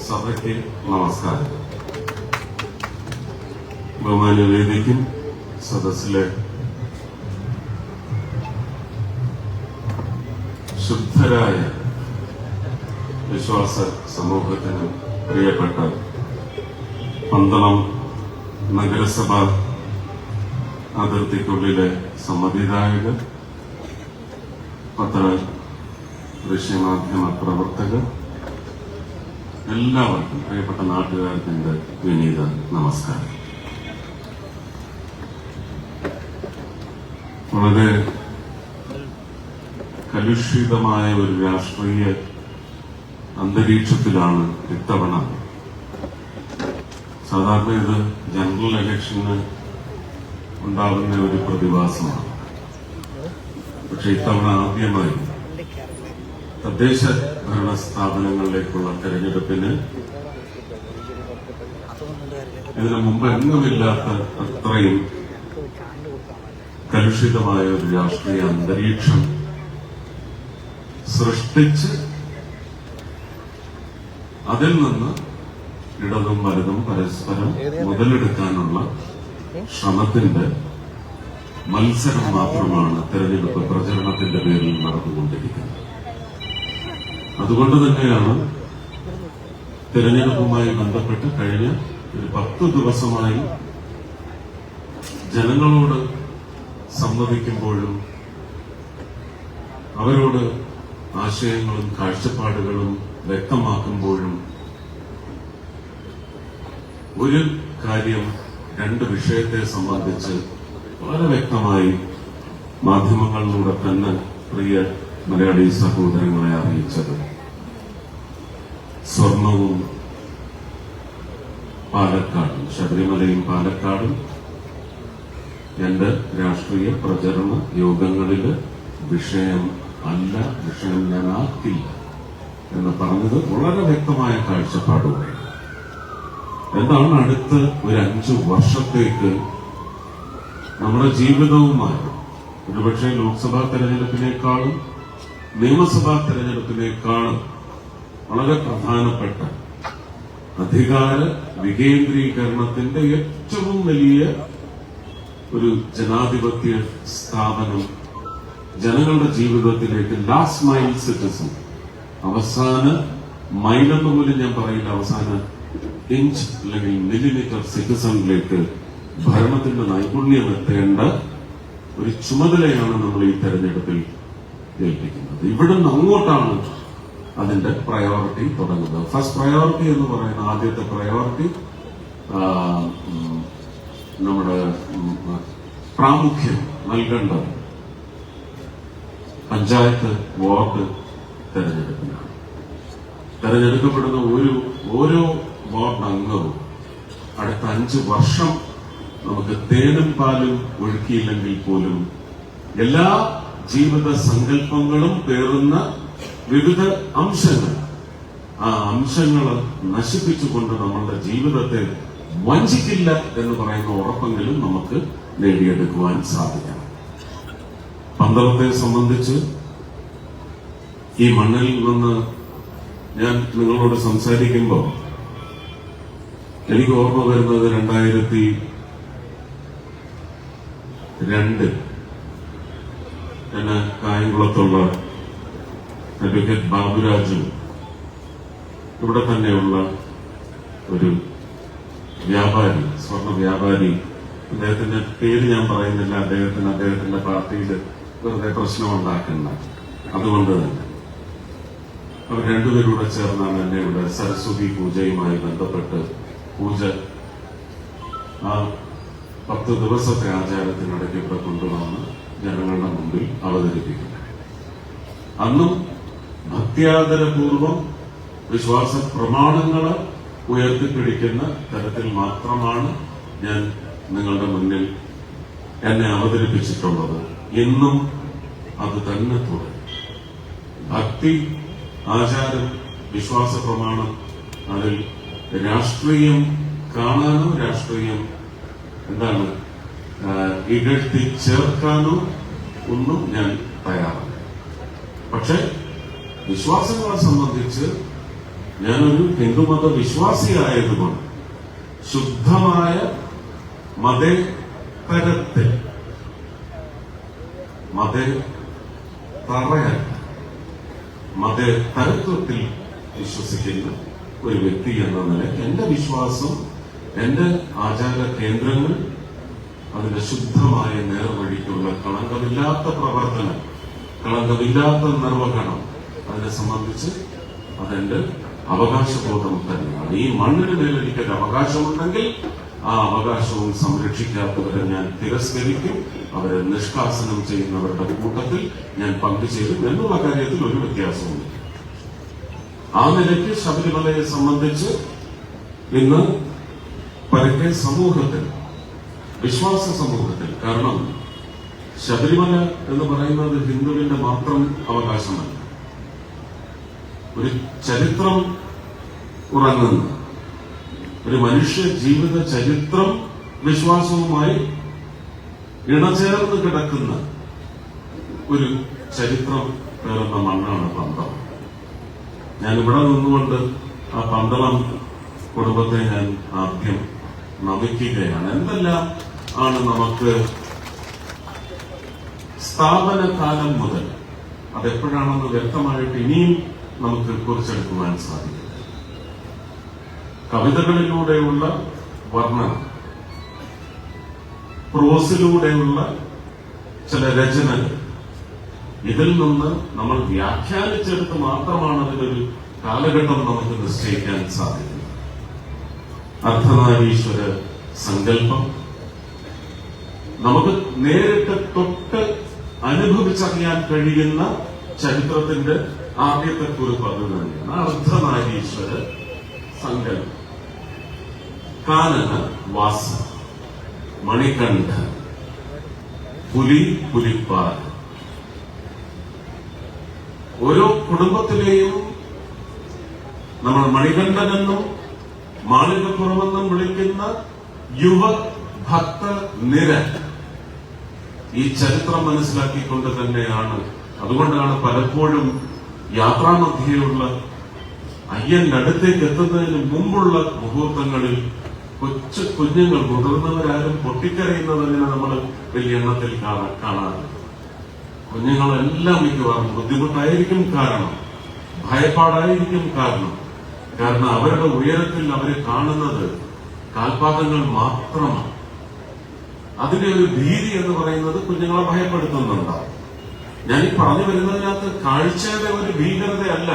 സഭയ്ക്ക് നമസ്കാരം. ബഹുമാന്യ വേദിക്കും സദസ്സിലെ ശുദ്ധരായ വിശ്വാസ സമൂഹത്തിന് പ്രിയപ്പെട്ട പന്തളം നഗരസഭ അതിർത്തിക്കുള്ളിലെ സമ്മതിദായകർ, പത്ര ദൃശ്യമാധ്യമ പ്രവർത്തകർ, എല്ലാവർക്കും പ്രിയപ്പെട്ട നാട്ടുകാർക്ക് എന്റെ വിനീത നമസ്കാരം. വളരെ കലുഷിതമായ ഒരു രാഷ്ട്രീയ അന്തരീക്ഷത്തിലാണ് ഇത്തവണ. സാധാരണ ഇത് ജനറൽ ഇലക്ഷന് ഉണ്ടാകുന്ന ഒരു പ്രതിഭാസമാണ്. പക്ഷെ ഇത്തവണ ആദ്യമായി തദ്ദേശ ഭരണ സ്ഥാപനങ്ങളിലേക്കുള്ള തെരഞ്ഞെടുപ്പിന് ഇതിനു മുമ്പ് എങ്ങുമില്ലാത്ത അത്രയും കലുഷിതമായ ഒരു രാഷ്ട്രീയ അന്തരീക്ഷം സൃഷ്ടിച്ച് അതിൽ നിന്ന് ഇടതും വലതും പരസ്പരം മുതലെടുക്കാനുള്ള ശ്രമത്തിന്റെ മത്സരം മാത്രമാണ് തെരഞ്ഞെടുപ്പ് പ്രചരണത്തിന്റെ പേരിൽ നടന്നുകൊണ്ടിരിക്കുന്നത്. അതുകൊണ്ട് തന്നെയാണ് തെരഞ്ഞെടുപ്പുമായി ബന്ധപ്പെട്ട് കഴിഞ്ഞ ഒരു 10 ദിവസമായി ജനങ്ങളോട് സംവദിക്കുമ്പോഴും അവരോട് ആശയങ്ങളും കാഴ്ചപ്പാടുകളും വ്യക്തമാക്കുമ്പോഴും ഒരു കാര്യം, 2 വിഷയത്തെ സംബന്ധിച്ച് വളരെ വ്യക്തമായി മാധ്യമങ്ങളിലൂടെ തന്നെ പ്രിയ മലയാളി സഹോദരങ്ങളെ അറിയിച്ചത് സ്വർണവും പാലക്കാടും, ശബരിമലയും പാലക്കാടും എന്റെ രാഷ്ട്രീയ പ്രചരണ യോഗങ്ങളില് വിഷയം അല്ല, വിഷയം ഞാൻ ആക്കില്ല എന്ന് പറഞ്ഞത് വളരെ വ്യക്തമായ കാഴ്ചപ്പാടുകൂടെ. എന്താണ് അടുത്ത ഒരു 5 വർഷത്തേക്ക് നമ്മുടെ ജീവിതവുമായി ഒരുപക്ഷെ ലോക്സഭാ തെരഞ്ഞെടുപ്പിനേക്കാളും നിയമസഭാ തെരഞ്ഞെടുപ്പിനേക്കാളും വളരെ പ്രധാനപ്പെട്ട അധികാര വികേന്ദ്രീകരണത്തിന്റെ ഏറ്റവും വലിയ ഒരു ജനാധിപത്യ സ്ഥാപനം ജനങ്ങളുടെ ജീവിതത്തിലേക്ക് ലാസ്റ്റ് മൈൽ സിറ്റിസൺ, അവസാന മൈലെന്ന് പോലും ഞാൻ പറയില്ല, അവസാന ഇഞ്ച് അല്ലെങ്കിൽ മില്ലിമീറ്റർ സിറ്റിസണിലേക്ക് ഭരണത്തിന്റെ നൈപുണ്യം എത്തേണ്ട ഒരു ചുമതലയാണ് നമ്മൾ ഈ തെരഞ്ഞെടുപ്പിൽ ഏൽപ്പിക്കുന്നത്. ഇവിടുന്ന് അങ്ങോട്ടാണ് അതിന്റെ പ്രയോറിറ്റി തുടങ്ങുന്നത്. ഫസ്റ്റ് പ്രയോറിറ്റി എന്ന് പറയുന്ന ആദ്യത്തെ പ്രയോറിറ്റി നമ്മുടെ പ്രാമുഖ്യം നൽകേണ്ടത് പഞ്ചായത്ത് വാർഡ് തെരഞ്ഞെടുപ്പിനാണ്. തെരഞ്ഞെടുക്കപ്പെടുന്ന ഓരോ വാർഡ് അംഗവും അടുത്ത 5 വർഷം നമുക്ക് തേനും പാലും ഒഴുക്കിയില്ലെങ്കിൽ പോലും എല്ലാ ജീവിത സങ്കല്പങ്ങളും പേറുന്ന വിവിധ അംശങ്ങൾ, ആ അംശങ്ങൾ നശിപ്പിച്ചുകൊണ്ട് നമ്മളുടെ ജീവിതത്തെ വഞ്ചിക്കില്ല എന്ന് പറയുന്ന ഉറപ്പെങ്കിലും നമുക്ക് നേടിയെടുക്കുവാൻ സാധിക്കണം. പന്തളത്തെ സംബന്ധിച്ച് ഈ മണ്ണിൽ നിന്ന് ഞാൻ നിങ്ങളോട് സംസാരിക്കുമ്പോൾ എനിക്ക് ഓർമ്മ വരുന്നത് 2002 എന്നെ കായംകുളത്തുള്ള അഡ്വക്കേറ്റ് ബാബുരാജും ഇവിടെ തന്നെയുള്ള ഒരു വ്യാപാരി, സ്വർണ്ണ വ്യാപാരി, അദ്ദേഹത്തിന്റെ പേര് ഞാൻ പറയുന്നില്ല, അദ്ദേഹത്തിന്റെ പാർട്ടിയിൽ വെറുതെ പ്രശ്നം ഉണ്ടാക്കുന്ന, അതുകൊണ്ട് തന്നെ അവർ രണ്ടുപേരൂടെ ചേർന്നാണ് എന്നെ ഇവിടെ സരസ്വതി പൂജയുമായി ബന്ധപ്പെട്ട് പൂജ ആ 10 ദിവസത്തെ ആചാരത്തിനിടയ്ക്ക് ഇവിടെ കൊണ്ടുവന്ന് ജനങ്ങളുടെ മുമ്പിൽ അവതരിപ്പിക്കുന്നത്. അന്നും ഭക്ത്യാദരപൂർവം വിശ്വാസ പ്രമാണങ്ങളെ ഉയർത്തിപ്പിടിക്കുന്ന തരത്തിൽ മാത്രമാണ് ഞാൻ നിങ്ങളുടെ മുന്നിൽ എന്നെ അവതരിപ്പിച്ചിട്ടുള്ളത്. ഇന്നും അത് തന്നെ തുടരും. ഭക്തി, ആചാരം, വിശ്വാസ പ്രമാണം, അതിൽ രാഷ്ട്രീയം കാണാനോ രാഷ്ട്രീയം ഇകഴ്ത്തി ചേർക്കാനോ ഒന്നും ഞാൻ തയ്യാറല്ല. പക്ഷെ വിശ്വാസങ്ങളെ സംബന്ധിച്ച് ഞാനൊരു ഹിന്ദുമത വിശ്വാസിയായതുകൊണ്ട് ശുദ്ധമായ മതേതരത്തിൽ മതേതരത്വത്തിൽ വിശ്വസിക്കുന്ന ഒരു വ്യക്തി എന്ന നിലയ്ക്ക് എന്റെ വിശ്വാസം, എന്റെ ആചാര കേന്ദ്രങ്ങൾ, അതിന്റെ ശുദ്ധമായ നേർവഴിക്കുള്ള കളങ്കമില്ലാത്ത പ്രവർത്തനം, കളങ്കമില്ലാത്ത നിർവഹണം, അതിനെ സംബന്ധിച്ച് അതെന്റെ അവകാശബോധം തന്നെയാണ്. ഈ മണ്ണിന് മേൽ എനിക്കൊരു അവകാശമുണ്ടെങ്കിൽ ആ അവകാശവും സംരക്ഷിക്കാത്തവരെ ഞാൻ തിരസ്കരിക്കും, അവരെ നിഷ്കാസനം ചെയ്യുന്നവരുടെ കൂട്ടത്തിൽ ഞാൻ പങ്കുചേരും എന്നുള്ള കാര്യത്തിൽ ഒരു വ്യത്യാസവുമില്ല. ആ നിലയ്ക്ക് ശബരിമലയെ സംബന്ധിച്ച് ഇന്ന് പരക്കെ സമൂഹത്തിൽ, വിശ്വാസ സമൂഹത്തിൽ, കാരണം ശബരിമല എന്ന് പറയുന്നത് ഹിന്ദുവിന്റെ മാത്രം അവകാശമല്ല, ഒരു ചരിത്രം ഉറങ്ങുന്ന, ഒരു മനുഷ്യ ജീവിത ചരിത്രം വിശ്വാസവുമായി ഇണചേർന്ന് കിടക്കുന്ന ഒരു ചരിത്രം പേറുന്ന മണ്ണാണ് പന്തളം. ഞാൻ ഇവിടെ നിന്നുകൊണ്ട് ആ പന്തളം കുടുംബത്തെ ഞാൻ ആദ്യം നമിക്കുകയാണ്. എന്തെല്ലാം ആണ് നമുക്ക് സ്ഥാപന കാലം മുതൽ, അതെപ്പോഴാണെന്ന് വ്യക്തമായിട്ട് ഇനിയും നമുക്ക് കുറിച്ചെടുക്കുവാൻ സാധിക്കും. കവിതകളിലൂടെയുള്ള വർണ്ണന, പ്രോസിലൂടെയുള്ള ചില രചനകൾ, ഇതിൽ നിന്ന് നമ്മൾ വ്യാഖ്യാനിച്ചെടുത്ത് മാത്രമാണ് അതിലൊരു കാലഘട്ടം നമുക്ക് നിശ്ചയിക്കാൻ സാധിക്കുന്നത്. അർദ്ധനാരീശ്വര സങ്കല്പം നമുക്ക് നേരിട്ട് തൊട്ട് അനുഭവിച്ചറിയാൻ കഴിയുന്ന ചരിത്രത്തിന്റെ ആദ്യത്തെ കുറിപ്പ് അത് തന്നെയാണ്. അർദ്ധനാരീശ്വര സങ്കല്പം. കാനന വാസ, മണികണ്ഠ, പുലിപ്പാൽ. ഓരോ കുടുംബത്തിലെയും നമ്മൾ മണികണ്ഠനെന്നും മാളികപ്പുറമെന്നും വിളിക്കുന്ന യുവ ഭക്ത നിര ഈ ചരിത്രം മനസ്സിലാക്കിക്കൊണ്ട് തന്നെയാണ്. അതുകൊണ്ടാണ് പലപ്പോഴും യാത്രാമധ്യയുള്ള അയ്യന്റെ അടുത്തേക്ക് എത്തുന്നതിന് മുമ്പുള്ള മുഹൂർത്തങ്ങളിൽ കൊച്ചു കുഞ്ഞുങ്ങൾ, മുതിർന്നവരാരും പൊട്ടിക്കരയുന്നതിനെ നമ്മൾ വലിയ എണ്ണത്തിൽ കാണാറില്ല. കുഞ്ഞുങ്ങളെല്ലാം മിക്കവാറും ബുദ്ധിമുട്ടായിരിക്കും കാരണം, ഭയപ്പാടായിരിക്കും കാരണം അവരുടെ ഉയരത്തിൽ അവർ കാണുന്നത് കാൽപാദങ്ങൾ മാത്രമാണ്. അതിന്റെ ഒരു ഭീതി എന്ന് പറയുന്നത് കുഞ്ഞുങ്ങളെ ഭയപ്പെടുത്തുന്നുണ്ടാവും. ഞാൻ ഈ പറഞ്ഞു വരുന്നതിനകത്ത് കാഴ്ചയുടെ ഒരു ഭീകരതയല്ല.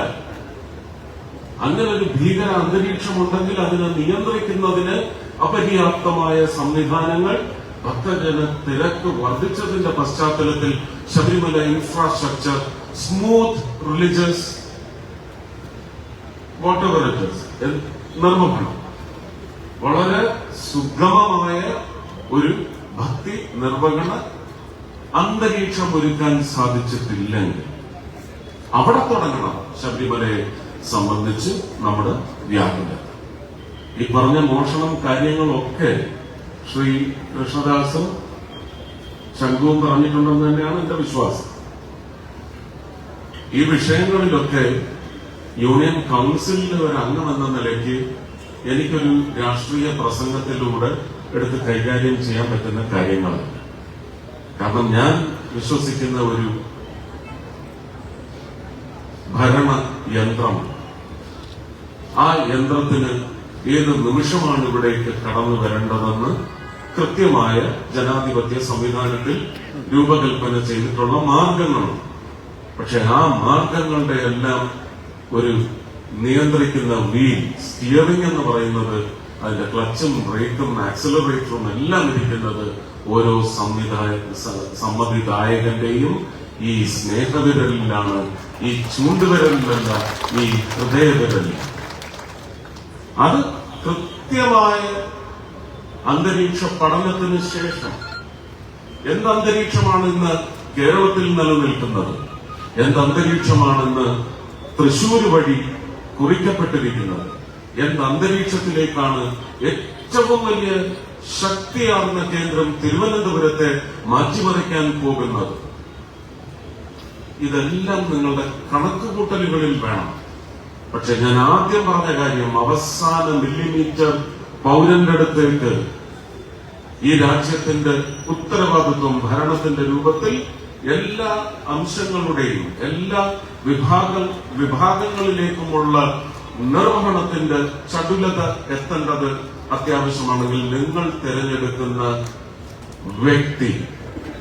അങ്ങനെ ഒരു ഭീകര അന്തരീക്ഷമുണ്ടെങ്കിൽ അതിനെ നിയന്ത്രിക്കുന്നതിന് അപര്യാപ്തമായ സംവിധാനങ്ങൾ, ഭക്തജന തിരക്ക് വർദ്ധിച്ചതിന്റെ പശ്ചാത്തലത്തിൽ Sabarimala infrastructure, smooth religious whatever it is നിർവഹണം, വളരെ സുഗമമായ ഒരു ഭക്തി നിർവഹണ അന്തരീക്ഷം ഒരുക്കാൻ സാധിച്ചിട്ടില്ലെങ്കിൽ അവിടെ തുടങ്ങണം ശബരിമലയെ സംബന്ധിച്ച് നമ്മുടെ വ്യാകുലത. ഈ പറഞ്ഞ മോഷണം കാര്യങ്ങളൊക്കെ ശ്രീ കൃഷ്ണദാസും ശംഖുവും പറഞ്ഞിട്ടുണ്ടെന്ന് തന്നെയാണ് എന്റെ വിശ്വാസം. ഈ വിഷയങ്ങളിലൊക്കെ യൂണിയൻ കൗൺസിലിലെ ഒരു അംഗമെന്ന നിലയ്ക്ക് എനിക്കൊരു രാഷ്ട്രീയ പ്രസംഗത്തിലൂടെ എടുത്ത് കൈകാര്യം ചെയ്യാൻ പറ്റുന്ന കാര്യങ്ങളല്ല. കാരണം ഞാൻ വിശ്വസിക്കുന്ന ഒരു ഭരണ യന്ത്രമാണ്. ആ യന്ത്രത്തിന് ഏത് നിമിഷമാണ് ഇവിടേക്ക് കടന്നു വരേണ്ടതെന്ന് കൃത്യമായ ജനാധിപത്യ സംവിധാനത്തിൽ രൂപകൽപ്പന ചെയ്തിട്ടുള്ള മാർഗങ്ങളുണ്ട്. പക്ഷെ ആ മാർഗങ്ങളുടെ എല്ലാം ഒരു നിയന്ത്രിക്കുന്ന വീൽ, സ്റ്റിയറിംഗ് എന്ന് പറയുന്നത്, അതിന്റെ ക്ലച്ചും ബ്രേക്കും ആക്സിലറേറ്ററും എല്ലാം ഇരിക്കുന്നത് ഓരോ സമ്മതിദായകന്റെയും ഈ സ്നേഹവിരലിലാണ്, ഈ ചൂണ്ടുവിരലിലല്ല, ഈ ഹൃദയവിരലിൽ. അത് കൃത്യമായ അന്തരീക്ഷ പഠനത്തിന് ശേഷം എന്തന്തരീക്ഷമാണ് ഇന്ന് കേരളത്തിൽ നിലനിൽക്കുന്നത്, എന്തന്തരീക്ഷമാണെന്ന് തൃശൂർ വഴി കുറിക്കപ്പെട്ടിരിക്കുന്നത്, എന്തന്തരീക്ഷത്തിലേക്കാണ് ഏറ്റവും വലിയ ശക്തിയാർന്ന കേന്ദ്രം തിരുവനന്തപുരത്തെ മാറ്റിമറിക്കാൻ പോകുന്നത്, ഇതെല്ലാം നിങ്ങളുടെ കണക്കുകൂട്ടലുകളിൽ വേണം. പക്ഷെ ഞാൻ ആദ്യം പറഞ്ഞ കാര്യം, അവസാന മില്ലിമീറ്റർ പൗരന്റെ അടുത്തേക്ക് ഈ രാജ്യത്തിന്റെ ഉത്തരവാദിത്വം ഭരണത്തിന്റെ രൂപത്തിൽ എല്ലാ അംശങ്ങളുടെയും എല്ലാ വിഭാഗങ്ങളിലേക്കുമുള്ള നിർവഹണത്തിന്റെ ചടുലത എത്തേണ്ടത് അത്യാവശ്യമാണെങ്കിൽ നിങ്ങൾ തിരഞ്ഞെടുക്കുന്ന വ്യക്തി,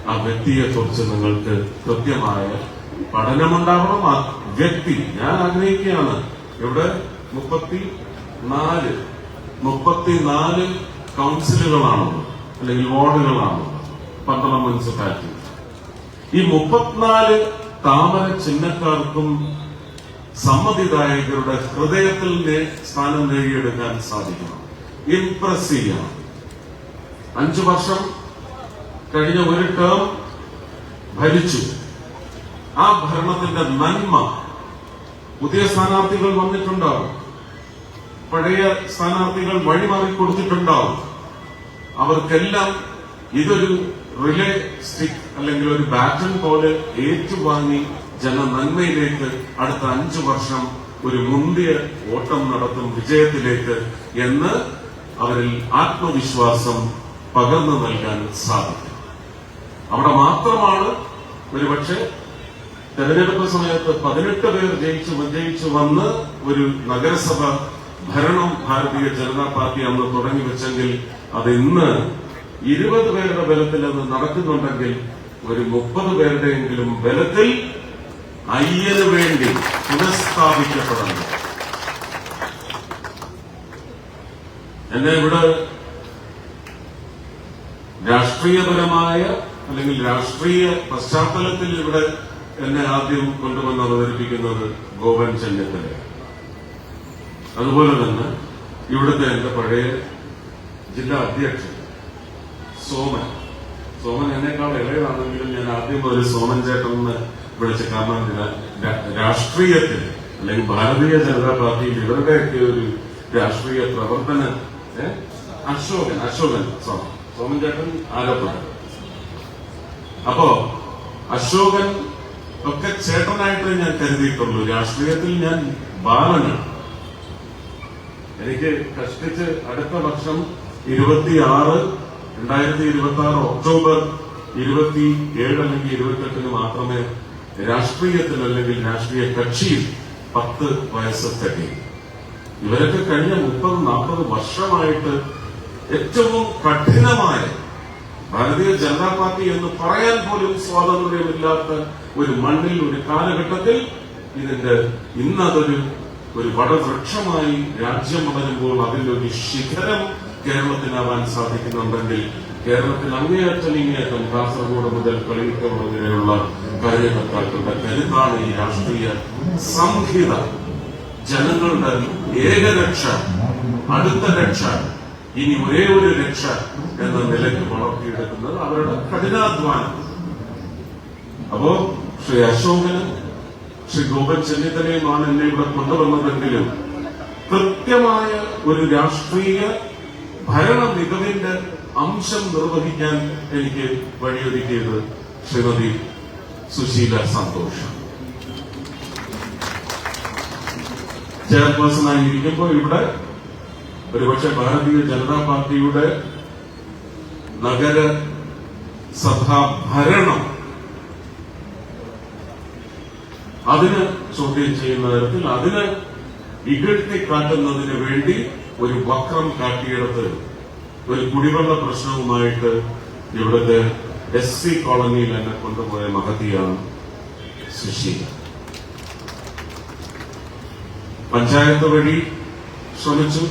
ആ വ്യക്തിയെ കുറിച്ച് നിങ്ങൾക്ക് കൃത്യമായ പഠനമുണ്ടാവണം. ആ വ്യക്തി, ഞാൻ ആഗ്രഹിക്കുകയാണ്, ഇവിടെ 34 കൗൺസിലുകളാണുള്ളത്, അല്ലെങ്കിൽ വാർഡുകളാണുള്ളത്, 12 മുനിസിപ്പാലിറ്റി. ഈ 34 താമര ചിഹ്നക്കാർക്കും സമ്മതിദായകരുടെ ഹൃദയത്തിൽ സ്ഥാനം നേടിയെടുക്കാൻ സാധിക്കണം, ഇംപ്രസ് ചെയ്യണം. 5 വർഷം കഴിഞ്ഞ ഒരു ടേം ഭരിച്ചു. ആ ഭരണത്തിന്റെ നന്മ പുതിയ സ്ഥാനാർത്ഥികൾ വന്നിട്ടുണ്ടാവും, പഴയ സ്ഥാനാർത്ഥികൾ വഴിമാറി കൊടുത്തിട്ടുണ്ടാവും. അവർക്കെല്ലാം ഇതൊരു റിലേ സ്റ്റിക്ക് അല്ലെങ്കിൽ ഒരു ബാറ്റൺ പോലെ ഏറ്റുവാങ്ങി ജനനന്മയിലേക്ക് അടുത്ത 5 വർഷം ഒരു മുന്തിയ ഓട്ടം നടത്തും വിജയത്തിലേക്ക് എന്ന് അവരിൽ ആത്മവിശ്വാസം പകർന്നു നൽകാൻ സാധിക്കും. അവിടെ മാത്രമാണ് ഒരുപക്ഷെ തെരഞ്ഞെടുപ്പ് സമയത്ത് 18 പേർ വിജയിച്ചു വന്ന് ഒരു നഗരസഭ ഭരണം ഭാരതീയ ജനതാ പാർട്ടി അന്ന് തുടങ്ങി വെച്ചെങ്കിൽ അത് ഇന്ന് 20 പേരുടെ ബലത്തിൽ അത് നടക്കുന്നുണ്ടെങ്കിൽ ഒരു 30 പേരുടെയെങ്കിലും ബലത്തിൽ അയ്യന് വേണ്ടി പുനഃസ്ഥാപിക്കപ്പെടണം. എന്നെ ഇവിടെ രാഷ്ട്രീയപരമായ അല്ലെങ്കിൽ രാഷ്ട്രീയ പശ്ചാത്തലത്തിൽ ഇവിടെ എന്നെ ആദ്യം കൊണ്ടുവന്ന് അവതരിപ്പിക്കുന്നത് ഗോപൻ ചെന്നിത്തലയാണ്. അതുപോലെ തന്നെ ഇവിടുത്തെ എന്റെ പഴയ ജില്ലാ അധ്യക്ഷൻ സോമൻ എന്നെക്കാൾ ഇളയതാണെങ്കിലും ഞാൻ ആദ്യം ഒരു സോമൻ ചേട്ടനെന്ന് വിളിച്ച, കാരണം രാഷ്ട്രീയത്തിൽ അല്ലെങ്കിൽ ഭാരതീയ ജനതാ പാർട്ടിയിൽ ഇവരുടെയൊക്കെ ഒരു രാഷ്ട്രീയ പ്രവർത്തന അശോകൻ സോമൻ ചേട്ടൻ ആലപ്പുഴ. അപ്പോ അശോകൻ ഒക്കെ ചേട്ടനായിട്ട് ഞാൻ കരുതിയിട്ടുള്ളൂ. രാഷ്ട്രീയത്തിൽ ഞാൻ ബാലനാണ്. എനിക്ക് കഷ്ടിച്ച് അടുത്ത വർഷം 2026 ഒക്ടോബർ 27 അല്ലെങ്കിൽ 28 മാത്രമേ രാഷ്ട്രീയത്തിൽ അല്ലെങ്കിൽ രാഷ്ട്രീയ കക്ഷിയിൽ 10 വയസ്സ് തികയും. ഇവരൊക്കെ കഴിഞ്ഞ 30-40 വർഷമായിട്ട് ഏറ്റവും കഠിനമായ ഭാരതീയ ജനതാ പാർട്ടി എന്ന് പറയാൻ പോലും സ്വാതന്ത്ര്യമില്ലാത്ത ഒരു മണ്ണിൽ ഒരു കാലഘട്ടത്തിൽ ഇന്നതൊരു വടവൃക്ഷമായി രാജ്യം വളരുമ്പോൾ അതിലൊരു ശിഖരം കേരളത്തിനാവാൻ സാധിക്കുന്നുണ്ടെങ്കിൽ കേരളത്തിൽ അങ്ങേയറ്റം കാസർഗോഡ് മുതൽ കളിക്കോട് വരെയുള്ള കാര്യകർത്താക്കളുടെ കരുത്താണ് ഈ രാഷ്ട്രീയ സംഹിത. ജനങ്ങളുടെ ഏകരക്ഷ, അടുത്ത രക്ഷ, ഇനി ഒരേ ഒരു രക്ഷ എന്ന നിലയ്ക്ക് വളർത്തിയെടുക്കുന്നത് അവരുടെ കഠിനാധ്വാനം. അപ്പോ ശ്രീ അശോകനും ശ്രീ ഗോപൻ ചെന്നിത്തലയുമാണ് എന്നെ ഇവിടെ കൊണ്ടുവന്നതെങ്കിലും കൃത്യമായ ഒരു രാഷ്ട്രീയ ഭരണ മികവിന്റെ അംശം നിർവഹിക്കാൻ എനിക്ക് വഴിയൊരുക്കിയത് ശ്രീമതി സുശീല സന്തോഷ്. ചെയർപേഴ്സണായിരിക്കുമ്പോൾ ഇവിടെ ഒരുപക്ഷെ ഭാരതീയ ജനതാ പാർട്ടിയുടെ നഗരസഭാ ഭരണം അതിന് ചോദ്യം ചെയ്യുന്ന തരത്തിൽ അതിന് ഇകഴ്ത്തി കാട്ടുന്നതിന് വേണ്ടി ഒരു വക്രം കാട്ടിയെടുത്ത് ഒരു കുടിവെള്ള പ്രശ്നവുമായിട്ട് ഇവിടുത്തെ SC കോളനിയിൽ എന്നെ കൊണ്ടുപോയ മഹതിയാണ് സുശീല. പഞ്ചായത്ത് വഴി ശ്രമിച്ചു,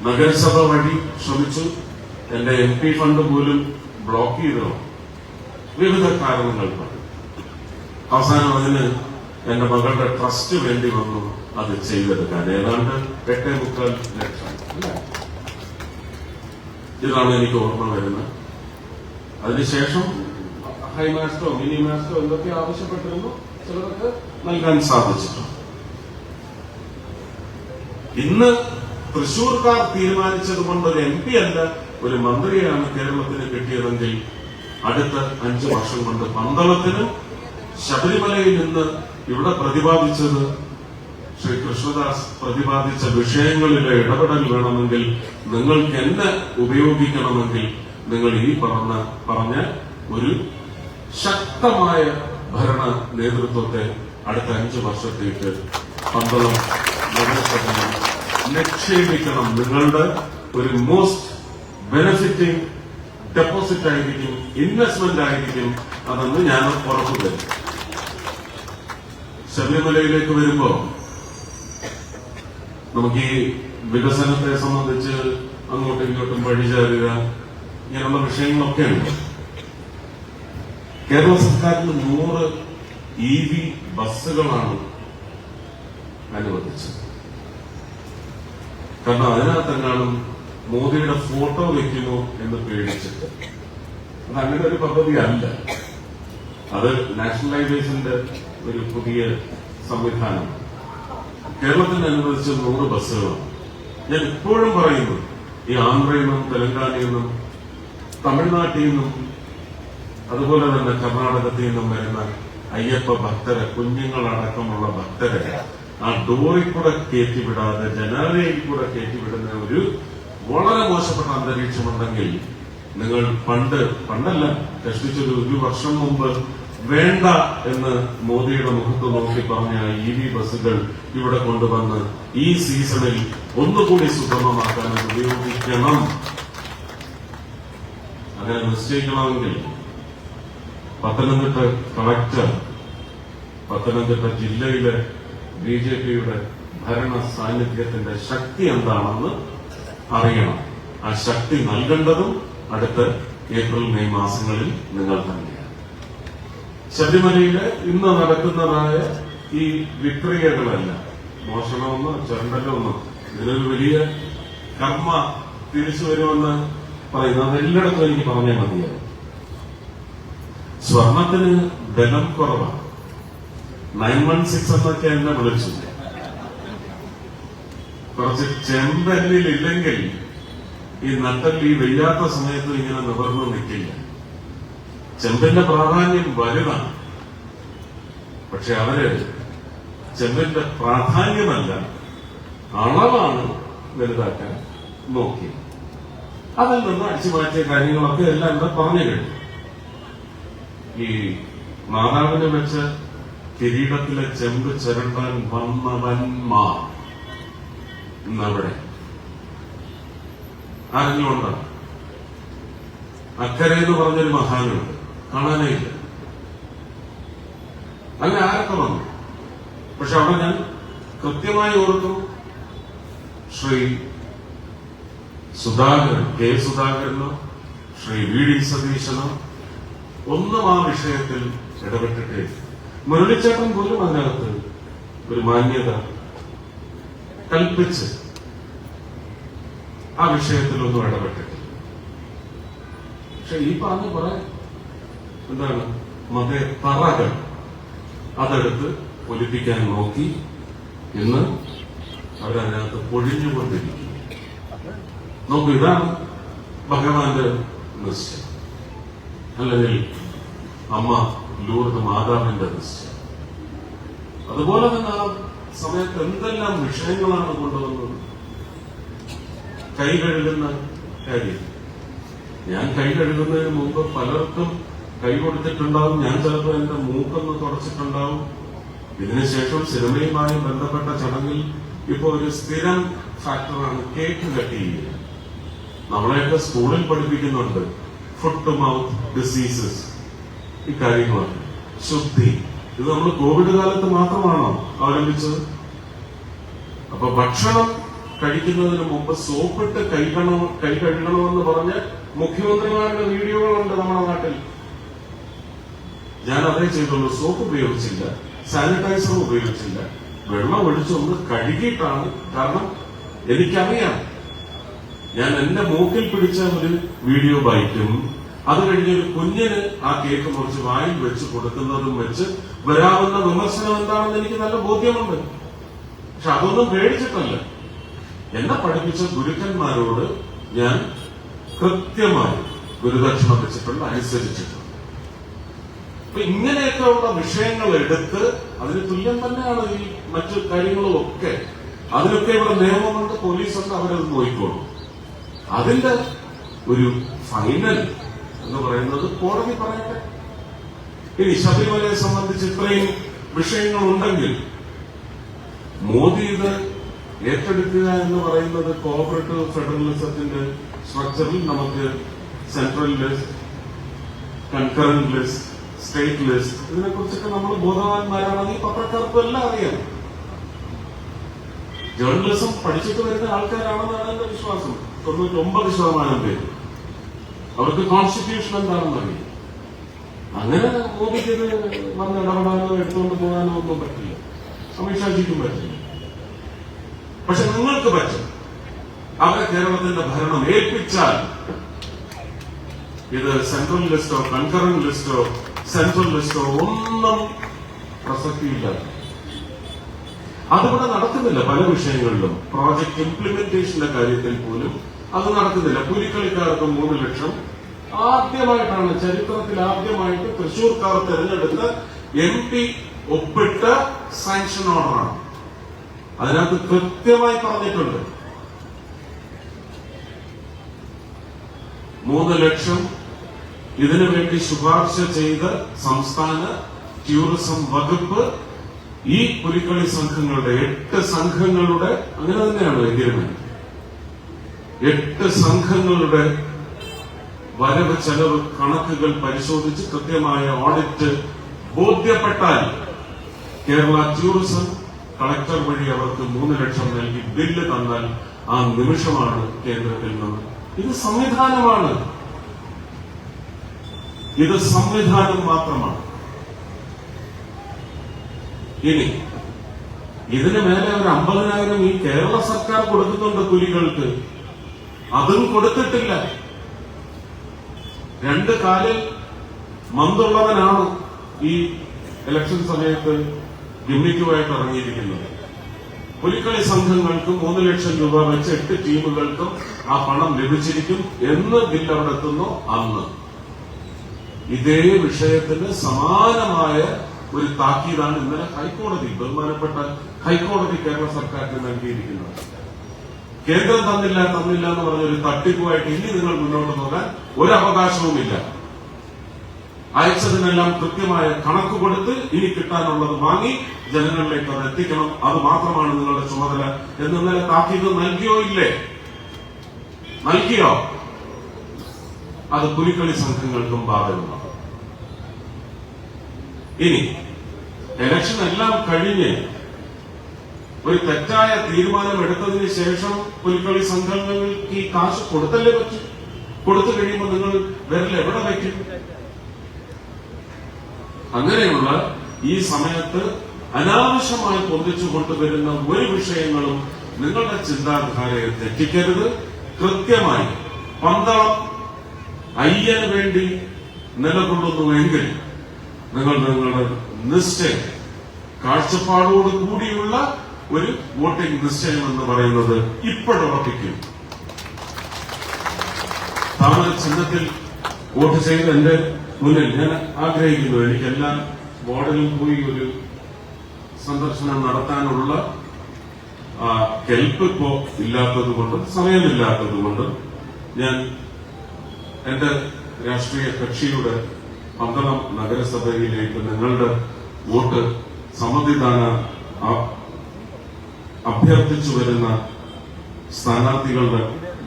നഗരസഭ വഴി ശ്രമിച്ചു, എന്റെ MP ഫണ്ട് പോലും ബ്ലോക്ക് ചെയ്തോ, വിവിധ കാരണങ്ങൾ പറഞ്ഞു. അവസാനം അതിന് എന്റെ മകളുടെ ട്രസ്റ്റ് വേണ്ടി വന്നു അത് ചെയ്തെടുക്കാൻ. ഏതാണ്ട് 8.25 ലക്ഷം ഇതാണ് എനിക്ക് ഓർമ്മ വരുന്നത്. അതിനുശേഷം ഹൈമാസ്റ്റോ മിനി മാസ്റ്റോ എന്തൊക്കെ ആവശ്യപ്പെട്ടിരുന്നു, ചിലർക്ക് നൽകാൻ സാധിച്ചിട്ടുണ്ട്. ഇന്ന് തൃശൂർക്കാർ തീരുമാനിച്ചതുകൊണ്ട് ഒരു MP അല്ല ഒരു മന്ത്രിയാണ് കേരളത്തിന് കിട്ടിയതെങ്കിൽ അടുത്ത 5 വർഷം കൊണ്ട് പന്തളത്തിന് ശബരിമലയിൽ നിന്ന് ഇവിടെ പ്രതിപാദിച്ചത് ശ്രീ കൃഷ്ണദാസ് പ്രതിപാദിച്ച വിഷയങ്ങളിലെ ഇടപെടൽ വേണമെങ്കിൽ, നിങ്ങൾക്ക് എന്നെ ഉപയോഗിക്കണമെങ്കിൽ നിങ്ങൾ ഈ പറഞ്ഞ ഒരു ശക്തമായ ഭരണ നേതൃത്വത്തെ അടുത്ത 5 വർഷത്തേക്ക് പന്തളം നഗരസഭയിൽ നിക്ഷേപിക്കണം. നിങ്ങളുടെ ഒരു മോസ്റ്റ് ബെനിഫിറ്റിംഗ് ഡെപ്പോസിറ്റ് ആയിരിക്കും, ഇൻവെസ്റ്റ്മെന്റ് ആയിരിക്കും അതെന്ന് ഞാൻ ഉറപ്പു തരും. ശബരിമലയിലേക്ക് വരുമ്പോ നമുക്ക് ഈ വികസനത്തെ സംബന്ധിച്ച് അങ്ങോട്ടും ഇങ്ങോട്ടും വഴിചാരുക ഇങ്ങനെയുള്ള വിഷയങ്ങളൊക്കെ ഉണ്ട്. കേരള സർക്കാരിന് 100 EV ബസ്സുകളാണ് അനുവദിച്ചത്. കാരണം അതിനകത്തെങ്ങാനും മോദിയുടെ ഫോട്ടോ വെക്കുമോ എന്ന് പേടിച്ചിട്ട്. അത് അങ്ങനെ ഒരു പദ്ധതി അല്ല, അത് നാഷണൽ ഹൈവേസിന്റെ ഒരു പുതിയ സംവിധാനം. കേരളത്തിന് അനുവദിച്ച 100 ബസ്സുകളാണ്. ഞാൻ ഇപ്പോഴും പറയുന്നു, ഈ ആന്ധ്രയിൽ നിന്നും തെലങ്കാനയിൽ നിന്നും തമിഴ്നാട്ടിൽ നിന്നും അതുപോലെ തന്നെ കർണാടകത്തിൽ നിന്നും വരുന്ന അയ്യപ്പ ഭക്തരെ, കുഞ്ഞുങ്ങളടക്കമുള്ള ഭക്തരെ ആ ഡോറിൽ കൂടെ കയറ്റിവിടാതെ ജനാലയിൽ കൂടെ കയറ്റിവിടുന്ന ഒരു വളരെ മോശപ്പെട്ട അന്തരീക്ഷമുണ്ടെങ്കിൽ, നിങ്ങൾ പണ്ടല്ല കഷ്ടിച്ചൊരു 1 വർഷം മുമ്പ് വേണ്ട എന്ന് മോദിയുടെ മുഖത്ത് നോക്കി പറഞ്ഞ EV ബസ്സുകൾ ഇവിടെ കൊണ്ടുവന്ന് ഈ സീസണിൽ ഒന്നുകൂടി സുഗമമാക്കാൻ ഉപയോഗിക്കണം. അങ്ങനെ നിശ്ചയിക്കണമെങ്കിൽ പത്തനംതിട്ട കളക്ടർ, പത്തനംതിട്ട ജില്ലയിലെ BJPയുടെ ഭരണ സാന്നിധ്യത്തിന്റെ ശക്തി എന്താണെന്ന് അറിയണം. ആ ശക്തി നൽകേണ്ടതും അടുത്ത ഏപ്രിൽ മെയ് മാസങ്ങളിൽ നിങ്ങൾ തന്നെയാണ്. ശബരിമലയിലെ ഇന്ന് നടക്കുന്നതായ ഈ വിക്രിയകളല്ല, മോഷണമെന്നോ ചെണ്ടലൊന്നോ, ഇതിനൊരു വലിയ കർമ്മ തിരിച്ചു വരുമെന്ന് പറയുന്നത് അതെല്ലായിടത്തും എനിക്ക് പറഞ്ഞാൽ മതിയാവും. സ്വർണത്തിന് ബലം കുറവാണ്. 916 എന്നൊക്കെ എന്നെ വിളിച്ചു. കുറച്ച് ചെമ്പല്ലില്ലെങ്കിൽ ഈ നട്ടല് ഈ വെയ്യാത്ത സമയത്ത് ഇങ്ങനെ നിവർന്നു നിൽക്കില്ല. ചെമ്പിന്റെ പ്രാധാന്യം വലുതാണ്. പക്ഷെ അവര് ചെമ്പിന്റെ പ്രാധാന്യമല്ല, അളവാണ് വലുതാക്കാൻ നോക്കി. അതിൽ നിന്ന് അടിച്ചു മാറ്റിയ കാര്യങ്ങളൊക്കെ എല്ലാം ഇവിടെ പറഞ്ഞു കഴിഞ്ഞു. ഈ മാതാവിനെ വെച്ച കിരീടത്തിലെ ചെമ്പ് ചിരണ്ടാൻ വന്നവന്മാർ ഇന്നവിടെ ആരെങ്കിലും ഉണ്ടോ? അക്കരെ എന്ന് പറഞ്ഞൊരു മഹാനുണ്ട്, കാണാനേ ഇല്ല. അങ്ങനെ ആരൊക്കെ വന്നു. പക്ഷെ അവിടെ ഞാൻ കൃത്യമായി ഓർക്കും, ശ്രീ സുധാകരൻ, കെ സുധാകരനോ ശ്രീ VD സതീശനോ ഒന്നും ആ വിഷയത്തിൽ ഇടപെട്ടിട്ടേ. മുരളിച്ചേട്ടൻ പോലും അതിനകത്ത് ഒരു മാന്യത കൽപ്പിച്ച് ആ വിഷയത്തിലൊന്നും ഇടപെട്ടിട്ടില്ല. പക്ഷെ ഈ പറഞ്ഞ കുറെ എന്താണ് തറകൾ അതെടുത്ത് ഒലിപ്പിക്കാൻ നോക്കി. ഇന്ന് അവരതിനകത്ത് പൊഴിഞ്ഞുകൊണ്ടിരിക്കുന്നു. നോക്കൂ, ഇതാണ് ഭഗവാന്റെ നിശ്ചയം, അല്ലെങ്കിൽ അമ്മ ലൂർദ് മാതാവിന്റെ നിശ്ചയം. അതുപോലെ തന്നെ ആ സമയത്ത് എന്തെല്ലാം വിഷയങ്ങളാണ് കൊണ്ടുവന്നത്. കൈ കഴുകുന്ന കാര്യം, ഞാൻ കൈ കഴുകുന്നതിന് മുമ്പ് പലർക്കും കൈ കൊടുത്തിട്ടുണ്ടാവും. ഞാൻ ചിലപ്പോൾ എന്റെ മൂക്കൊന്ന് തുടച്ചിട്ടുണ്ടാവും. ഇതിനുശേഷം സിനിമയുമായി ബന്ധപ്പെട്ട ചടങ്ങിൽ ഇപ്പൊ ഒരു സ്ഥിരം ഫാക്ടറാണ് കേക്ക് കട്ട് ചെയ്യുക. നമ്മളെയൊക്കെ സ്കൂളിൽ പഠിപ്പിക്കുന്നുണ്ട് ഫുഡ് ടു മൗത്ത് ഡിസീസസ്, ഇക്കാര്യങ്ങളൊക്കെ. ശുദ്ധി, ഇത് നമ്മൾ കോവിഡ് കാലത്ത് മാത്രമാണോ അവലംബിച്ചത്? അപ്പൊ ഭക്ഷണം കഴിക്കുന്നതിന് മുമ്പ് സോപ്പിട്ട് കൈ കഴുകണമെന്ന് പറഞ്ഞ് മുഖ്യമന്ത്രിമാരുടെ വീഡിയോകളുണ്ട് നമ്മുടെ നാട്ടിൽ. ഞാൻ അതേ ചെയ്തുള്ളൂ. സോപ്പ് ഉപയോഗിച്ചില്ല, സാനിറ്റൈസർ ഉപയോഗിച്ചില്ല, വെള്ളം ഒഴിച്ചൊന്ന് കഴുകിയിട്ടാണ്. കാരണം എനിക്കറിയാം, ഞാൻ എന്റെ മൂക്കിൽ പിടിച്ച ഒരു വീഡിയോ ബൈറ്റും അത് കഴിഞ്ഞ് ഒരു കുഞ്ഞിന് ആ കേക്ക് മുറിച്ച് വായിൽ വെച്ച് കൊടുക്കുന്നതും വെച്ച് വരാവുന്ന വിമർശനം എന്താണെന്ന് എനിക്ക് നല്ല ബോധ്യമുണ്ട്. പക്ഷെ അതൊന്നും പേടിച്ചിട്ടല്ല. എന്നെ പഠിപ്പിച്ച ഗുരുക്കന്മാരോട് ഞാൻ കൃത്യമായി ഗുരുദക്ഷിണ വെച്ചിട്ടുണ്ട്, അനുസരിച്ചിട്ടുണ്ട്. അപ്പൊ ഇങ്ങനെയൊക്കെയുള്ള വിഷയങ്ങൾ എടുത്ത് അതിന് തുല്യം തന്നെയാണ് ഈ മറ്റു കാര്യങ്ങളും ഒക്കെ. അതിനൊക്കെ ഇവിടെ നിയമമുണ്ട്, പോലീസുണ്ട്, അവരത് നോക്കിക്കോളും. അതിന്റെ ഒരു ഫൈനൽ എന്ന് പറയുന്നത് കോടതി പറയട്ടെ. ഇനി ശബരിമലയെ സംബന്ധിച്ച് ഇത്രയും വിഷയങ്ങളുണ്ടെങ്കിൽ മോദി ഇത് ഏറ്റെടുക്കുക എന്ന് പറയുന്നത് കോഓപ്പറേറ്റീവ് ഫെഡറലിസത്തിന്റെ സ്ട്രക്ചറിൽ നമുക്ക് central list, concurrent list, state list, ഇതിനെക്കുറിച്ചൊക്കെ നമ്മൾ ബോധവാന്മാരാണെന്ന് ഈ പത്രക്കാർക്കും എല്ലാം അറിയാം. ജേർണലിസം പഠിച്ചിട്ട് വരുന്ന ആൾക്കാരാണെന്നാണ് എന്റെ വിശ്വാസം. 99% പേര് അവർക്ക് കോൺസ്റ്റിറ്റ്യൂഷൻ എന്താണെന്ന് അറിയാം. അങ്ങനെ മോദിക്ക് ഇത് വന്ന് ഇടപെടാനോ എടുത്തുകൊണ്ട് പോകാനോ ഒന്നും പറ്റില്ല, അമിത്ഷാജിക്കും പറ്റില്ല. പക്ഷെ നിങ്ങൾക്ക് പറ്റും. അവരെ കേരളത്തിന്റെ ഭരണം ഏൽപ്പിച്ചാൽ ഇത് സെൻട്രൽ ലിസ്റ്റോ കൺകറന്റ് ലിസ്റ്റോ സെൻട്രൽ ലിസ്റ്റോ ഒന്നും പ്രസക്തിയില്ല. അതിവിടെ നടക്കുന്നില്ല. പല വിഷയങ്ങളിലും പ്രോജക്ട് ഇംപ്ലിമെന്റേഷന്റെ കാര്യത്തിൽ പോലും അത് നടക്കുന്നില്ല. പുലിക്കളിക്കാർക്ക് 3 ലക്ഷം ആദ്യമായിട്ടാണ്, ചരിത്രത്തിൽ ആദ്യമായിട്ട് തൃശൂർക്കാർ തെരഞ്ഞെടുത്ത് MP ഒപ്പിട്ട സാങ്ഷൻ ഓർഡറാണ്. അതിനകത്ത് കൃത്യമായി പറഞ്ഞിട്ടുണ്ട് 3 ലക്ഷം ഇതിനുവേണ്ടി ശുപാർശ ചെയ്ത സംസ്ഥാന ടൂറിസം വകുപ്പ് ഈ പുലിക്കളി സംഘങ്ങളുടെ 8 സംഘങ്ങളുടെ, അങ്ങനെ തന്നെയാണ് എഗ്രിമെന്റ്, 8 സംഘങ്ങളുടെ വരവ് ചെലവ് കണക്കുകൾ പരിശോധിച്ച് കൃത്യമായ ഓഡിറ്റ് ബോധ്യപ്പെട്ടാൽ കേരള ടൂറിസം കളക്ടർ വഴി അവർക്ക് 3 ലക്ഷം നൽകി ബില്ല് തന്നാൽ ആ നിമിഷമാണ് കേന്ദ്രത്തിൽ നിന്ന്. ഇത് സംവിധാനമാണ്, ഇത് സംവിധാനം മാത്രമാണ്. ഇനി ഇതിന് മേലെ ഒരു 50,000 ഈ കേരള സർക്കാർ കൊടുക്കുന്നുണ്ട് പുലികൾക്ക്, അതും കൊടുത്തിട്ടില്ല. 2 കാലിൽ മന്തുള്ളവനാണ് ഈ ഇലക്ഷൻ സമയത്ത് ഗിമ്മിക്കുമായിട്ട് ഇറങ്ങിയിരിക്കുന്നത്. പുലിക്കളി സംഘങ്ങൾക്ക് 3 ലക്ഷം രൂപ വെച്ച് 8 ടീമുകൾക്കും ആ പണം ലഭിച്ചിരിക്കും എന്ന് ബില്ല് അവിടെ എത്തുന്നു. അന്ന് ഇതേ വിഷയത്തിന് സമാനമായ ഒരു താക്കീതാണ് ഇന്നലെ ഹൈക്കോടതി, ബഹുമാനപ്പെട്ട ഹൈക്കോടതി കേരള സർക്കാരിന് നൽകിയിരിക്കുന്നത്. കേന്ദ്രം തന്നില്ല എന്ന് പറഞ്ഞൊരു തട്ടിപ്പുമായിട്ട് ഇനി നിങ്ങൾ മുന്നോട്ട് പോകാൻ ഒരു അവകാശവുമില്ല. അയച്ചതിനെല്ലാം കൃത്യമായ കണക്ക് കൊടുത്ത് ഇനി കിട്ടാനുള്ളത് വാങ്ങി ജനങ്ങളിലേക്ക് അത് എത്തിക്കണം. അത് മാത്രമാണ് നിങ്ങളുടെ ചുമതല എന്ന് ഇന്നലെ താക്കീത് നൽകിയോ ഇല്ലേ? നൽകിയോ? അത് പുലിക്കളി സംഘങ്ങൾക്കും ബാധകമാണ്. ഇനി ഇലക്ഷൻ എല്ലാം കഴിഞ്ഞ് ഒരു തെറ്റായ തീരുമാനം എടുത്തതിന് ശേഷം പുലിക്കളി സംഘങ്ങൾക്ക് ഈ കാശ് കൊടുത്തല്ലേ പറ്റും. കൊടുത്തു കഴിയുമ്പോൾ നിങ്ങൾ വിരൽ എവിടെ വയ്ക്കും? അങ്ങനെയുള്ള ഈ സമയത്ത് അനാവശ്യമായി പൊന്തിച്ചു കൊണ്ടുവരുന്ന ഒരു വിഷയങ്ങളും നിങ്ങളുടെ ചിന്താധാരയെ തെറ്റിക്കരുത്. കൃത്യമായി പന്തളം അയ്യന് വേണ്ടി നിലകൊള്ളുന്നുവെങ്കിൽ നിങ്ങൾ നിങ്ങളുടെ നിശ്ചയം, കാഴ്ചപ്പാടോട് കൂടിയുള്ള ഒരു വോട്ടിംഗ് നിശ്ചയം എന്ന് പറയുന്നത് ഇപ്പോഴുറപ്പിക്കും. താമര ചിഹ്നത്തിൽ വോട്ട് ചെയ്ത് എന്റെ മുന്നിൽ ഞാൻ ആഗ്രഹിക്കുന്നു. എനിക്ക് എല്ലാ വാർഡിലും പോയി ഒരു സന്ദർശനം നടത്താനുള്ള കെൽപ്പ് ഇപ്പോ ഇല്ലാത്തതുകൊണ്ടും സമയമില്ലാത്തതുകൊണ്ടും ഞാൻ എന്റെ രാഷ്ട്രീയ കക്ഷിയുടെ പന്തളം നഗരസഭയിലേക്ക് നിങ്ങളുടെ വോട്ട് സമ്മതിദാനം അഭ്യർത്ഥിച്ചു വരുന്ന സ്ഥാനാർത്ഥികളുടെ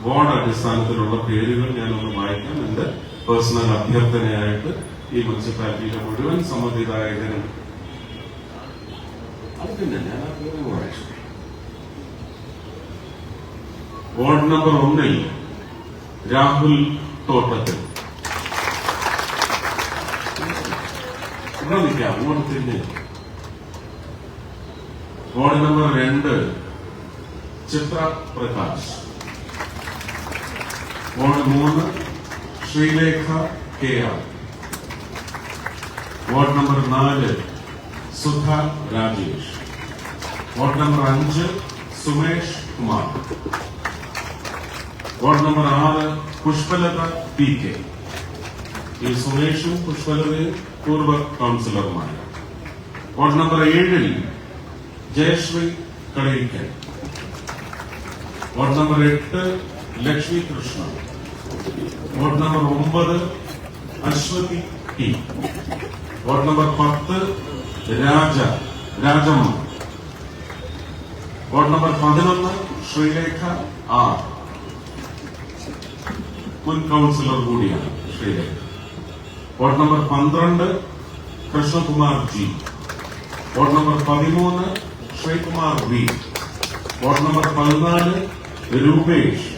വാർഡ് അടിസ്ഥാനത്തിലുള്ള പേരുകൾ ഞാനൊന്ന് വായിക്കാം. എന്റെ പേഴ്സണൽ അഭ്യർത്ഥനയായിട്ട് ഈ മുനിസിപ്പാലിറ്റിയിലെ മുഴുവൻ സമ്മതിദായകനും അത് പിന്നെ ഞാൻ ആ പേര് വായിച്ചു. വാർഡ് നമ്പർ 1 രാഹുൽ തോട്ടത്തിൽ, അങ്ങോട്ട് തിരിഞ്ഞ്. Ward number 2 Chitra Prakash. Ward 3 Sreelekha KR. Ward number 4 Sudha Rajesh. Ward number 5 Sumesh Kumar. Ward number 6 Pushpalatha PK. ഈ സുമേഷും പുഷ്പലതയും പൂർവ്വ കൗൺസിലർമാർ. Ward number 7 Jayasree Kalarikkal. Ward number 8 Lakshmi Krishna. Ward number 9 Aswathy T. Ward number 10 Rajamma. Ward number 11 Sreelekha R. മുൻ കൗൺസിലർ കൂടിയാണ് Sreelekha. Ward number 12 Krishnakumar G. Ward number 13 Sreekumar V. Ward number 14 Rupesh.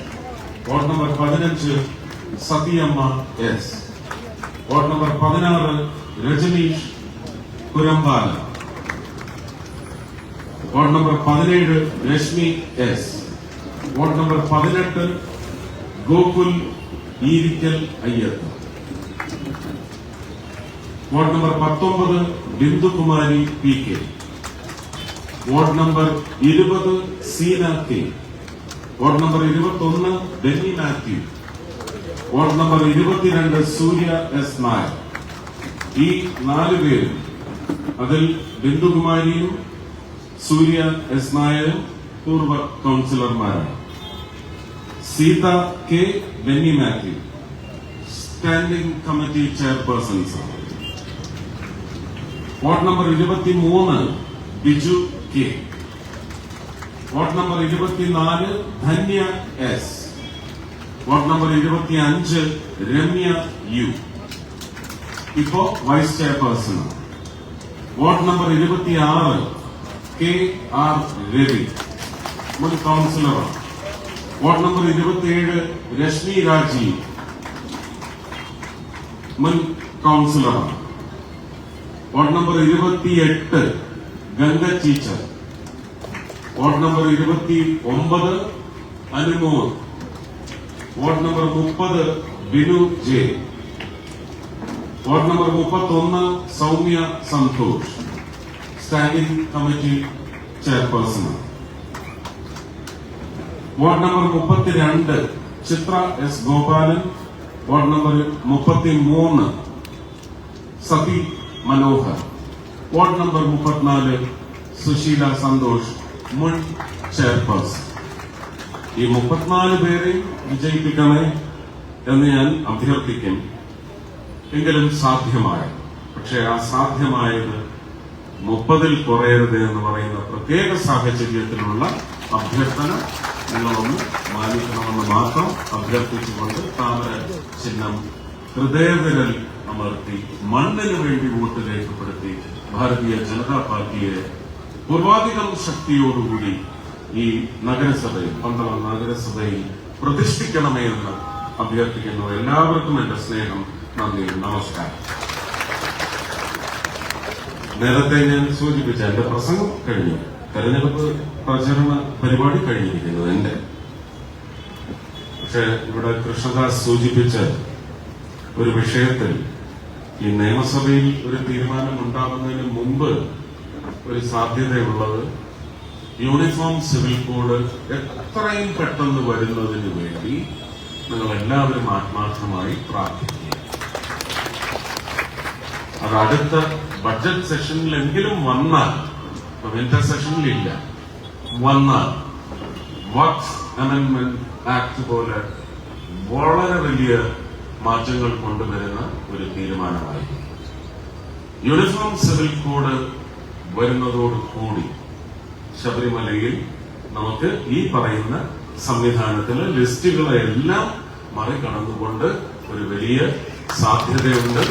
Ward number 15 Sathiyamma S. Ward number 16 Rajaneesh Kurampala. Ward number 17 Reshmi S. Ward number 18 Gokul Eerikkal Ayyath. Ward number 19 Bindukumari P K. Ward number 20 Seena K. Ward number 21 Benny Mathew. Ward number 22 Surya S Nair. ഈ 4 പേരും, അതിൽ ബിന്ദുകുമാരിയും Surya S നായരും പൂർവ്വ കൗൺസിലർമാരാണ്. Seetha K, Benny Mathew standing committee chairpersons ആണ്. Ward number 23 Biju K. Ward number 24 Dhanya S. Ward number 25 Ramya U, ഇപ്പോ vice chairperson. Ward number 26 K R Ravi, മുൻ കൗൺസിലറാണ്. വാർഡ് നമ്പർ 27 രശ്മി രാജീവ്, മുൻ കൗൺസിലറാണ്. Ward number 28 Ganga teacher. Ward number 29 Anumod. Ward number 30 Binu J. Ward number 31 Soumya Santhosh standing committee chairperson. Ward number 32 Chithra S Gopalan. Ward number 33 Sathi Manohar. Ward number 34 Susheela Santhosh, മുൻ chairperson. ഈ 34 പേരെയും വിജയിപ്പിക്കണേ എന്ന് ഞാൻ അഭ്യർത്ഥിക്കും. എങ്കിലും സാധ്യമായ, പക്ഷെ ആ സാധ്യമായത് 30-ൽ കുറയരുത് എന്ന് പറയുന്ന പ്രത്യേക സാഹചര്യത്തിലുള്ള അഭ്യർത്ഥന നിങ്ങളൊന്ന് മാനിക്കണമെന്ന് മാത്രം അഭ്യർത്ഥിച്ചുകൊണ്ട് താമര ചിഹ്നം ഹൃദയവിരൽ അമർത്തി മണ്ണിന് വേണ്ടി വോട്ട് രേഖപ്പെടുത്തി ഭാരതീയ ജനതാ പാർട്ടിയെ പൂർവാധികം ശക്തിയോടുകൂടി ഈ നഗരസഭയിൽ, പന്തളം നഗരസഭയിൽ പ്രതിഷ്ഠിക്കണമേ എന്ന് അഭ്യർത്ഥിക്കുന്നു. എല്ലാവർക്കും എന്റെ സ്നേഹം, നന്ദി, നമസ്കാരം. നേരത്തെ ഞാൻ സൂചിപ്പിച്ച എന്റെ പ്രസംഗം കഴിഞ്ഞു, തെരഞ്ഞെടുപ്പ് പ്രചരണ പരിപാടി കഴിഞ്ഞിരിക്കുന്നത് എന്റെ. പക്ഷെ ഇവിടെ കൃഷ്ണദാസ് സൂചിപ്പിച്ച ഒരു വിഷയത്തിൽ ഈ നിയമസഭയിൽ ഒരു തീരുമാനം ഉണ്ടാകുന്നതിന് മുമ്പ് ഒരു സാധ്യതയുള്ളത് യൂണിഫോം സിവിൽ കോഡ് എത്രയും പെട്ടെന്ന് വരുന്നതിന് വേണ്ടി നിങ്ങൾ എല്ലാവരും ആത്മാർത്ഥമായി പ്രാർത്ഥിക്കുക. അത് അടുത്ത ബഡ്ജറ്റ് സെഷനിലെങ്കിലും വന്നാൽ, വിന്റർ സെഷനിലില്ല, വന്നാൽ വഖഫ് അമെന്റ്മെന്റ് ആക്ട് പോലെ വളരെ വലിയ മാറ്റങ്ങൾ കൊണ്ടുവരുന്ന ഒരു തീരുമാനമായിരിക്കും. യൂണിഫോം സിവിൽ കോഡ് വരുന്നതോടുകൂടി ശബരിമലയിൽ നമുക്ക് ഈ പറയുന്ന സംവിധാനത്തിലെ ലിസ്റ്റുകളെല്ലാം മറികടന്നുകൊണ്ട് ഒരു വലിയ സാധ്യതയുണ്ട്.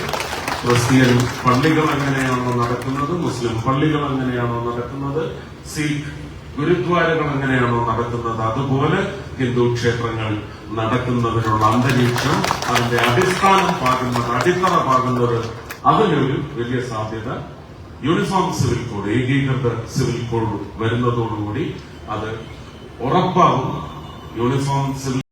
ക്രിസ്ത്യൻ പള്ളികൾ എങ്ങനെയാണോ നടക്കുന്നത്, മുസ്ലിം പള്ളികൾ എങ്ങനെയാണോ നടക്കുന്നത്, സിഖ് ഗുരുദ്വാരകൾ എങ്ങനെയാണോ നടക്കുന്നത്, അതുപോലെ ഹിന്ദു ക്ഷേത്രങ്ങൾ നടക്കുന്നതിനുള്ള അന്തരീക്ഷം, അതിന്റെ അടിസ്ഥാനം പാകുന്നത്, അടിത്തറ പാകുന്നത്, അതിനൊരു വലിയ സാധ്യത യൂണിഫോം സിവിൽ കോഡ്, ഏകീകൃത സിവിൽ കോഡ് വരുന്നതോടുകൂടി അത് ഉറപ്പാകും. Uniform civil